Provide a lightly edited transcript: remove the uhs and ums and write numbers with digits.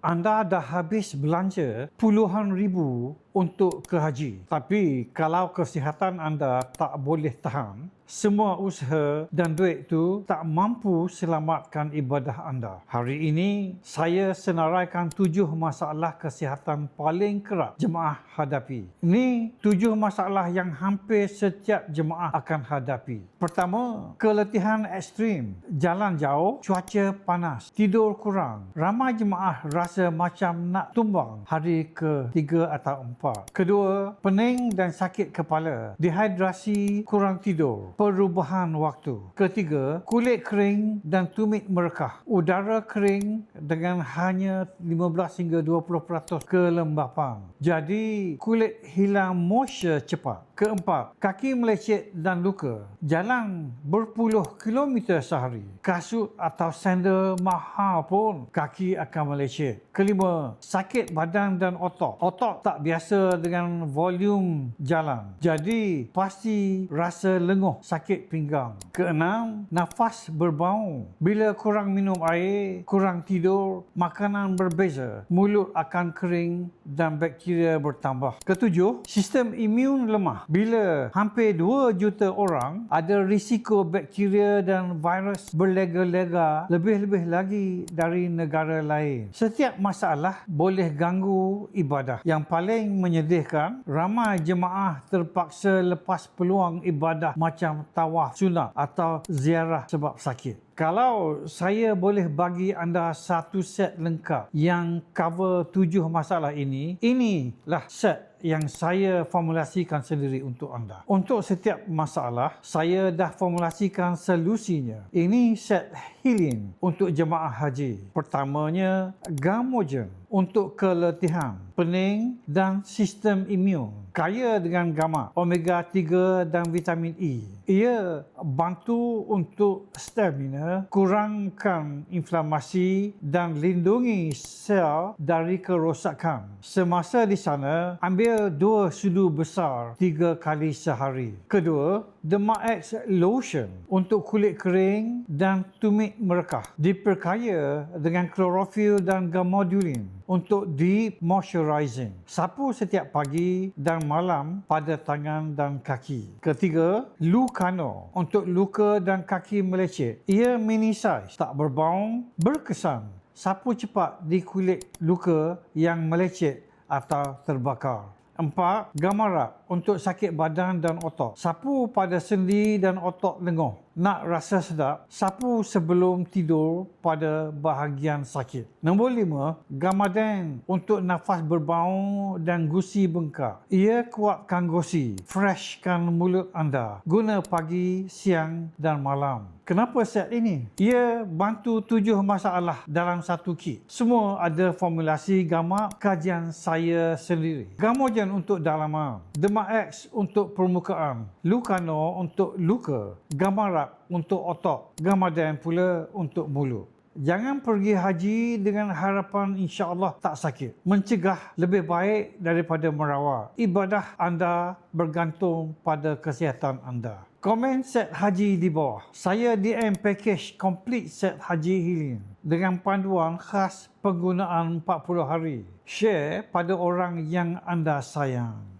Anda dah habis belanja puluhan ribu untuk ke haji. Tapi kalau kesihatan anda tak boleh tahan, semua usaha dan duit itu tak mampu selamatkan ibadah anda. Hari ini, saya senaraikan 7 masalah kesihatan paling kerap jemaah hadapi. Ini 7 masalah yang hampir setiap jemaah akan hadapi. Pertama, keletihan ekstrim, jalan jauh, cuaca panas, tidur kurang. Ramai jemaah rasa macam nak tumbang hari ke-3 atau 4. Kedua, pening dan sakit kepala, dehidrasi, kurang tidur, perubahan waktu. Ketiga, kulit kering dan tumit merekah, udara kering dengan hanya 15 hingga 20% kelembapan. Jadi, kulit hilang moisture cepat. Keempat, kaki melecet dan luka, jalan berpuluh kilometer sehari, kasut atau sandal mahal pun kaki akan melecet. Kelima, sakit badan dan otot. Otot tak biasa dengan volume jalan. Jadi, pasti rasa lenguh, sakit pinggang. Keenam, nafas berbau. Bila kurang minum air, kurang tidur, makanan berbeza, mulut akan kering dan bakteria bertambah. Ketujuh, sistem imun lemah. Bila hampir 2 juta orang ada risiko bakteria dan virus berlega-lega lebih-lebih lagi dari negara lain. Setiap masalah boleh ganggu ibadah. Yang paling menyedihkan, ramai jemaah terpaksa lepas peluang ibadah macam tawaf sunat atau ziarah sebab sakit. Kalau saya boleh bagi anda satu set lengkap yang cover 7 masalah ini, inilah set yang saya formulasikan sendiri untuk anda. Untuk setiap masalah, saya dah formulasikan solusinya. Ini set healing untuk jemaah haji. Pertamanya, Gamogen untuk keletihan, pening dan sistem imun. Kaya dengan gamak, omega 3 dan vitamin E. Ia bantu untuk stamina, kurangkan inflamasi dan lindungi sel dari kerosakan. Semasa di sana, ambil 2 sudu besar 3 kali sehari. Kedua, Dermax Lotion untuk kulit kering dan tumit merekah. Diperkaya dengan klorofil dan gamodulin untuk deep moisturizing. Sapu setiap pagi dan malam pada tangan dan kaki. Ketiga, Lucano untuk luka dan kaki melecet. Ia mini size, tak berbau, berkesan. Sapu cepat di kulit luka yang melecet atau terbakar. 4. Gamarap untuk sakit badan dan otot. Sapu pada sendi dan otot lenguh. Nak rasa sedap, sapu sebelum tidur pada bahagian sakit. Nombor 5. Gamaden untuk nafas berbau dan gusi bengkak. Ia kuatkan gusi, freshkan mulut anda. Guna pagi, siang dan malam. Kenapa set ini? Ia bantu 7 masalah dalam satu kit. Semua ada formulasi gamak kajian saya sendiri. Gamogen untuk dalaman, Dermax untuk permukaan, Lucano untuk luka, Gamarap untuk otot, Gamaden pula untuk mulut. Jangan pergi haji dengan harapan insya-Allah tak sakit. Mencegah lebih baik daripada merawat. Ibadah anda bergantung pada kesihatan anda. Komen set haji di bawah. Saya DM package complete set haji healing dengan panduan khas penggunaan 40 hari. Share pada orang yang anda sayang.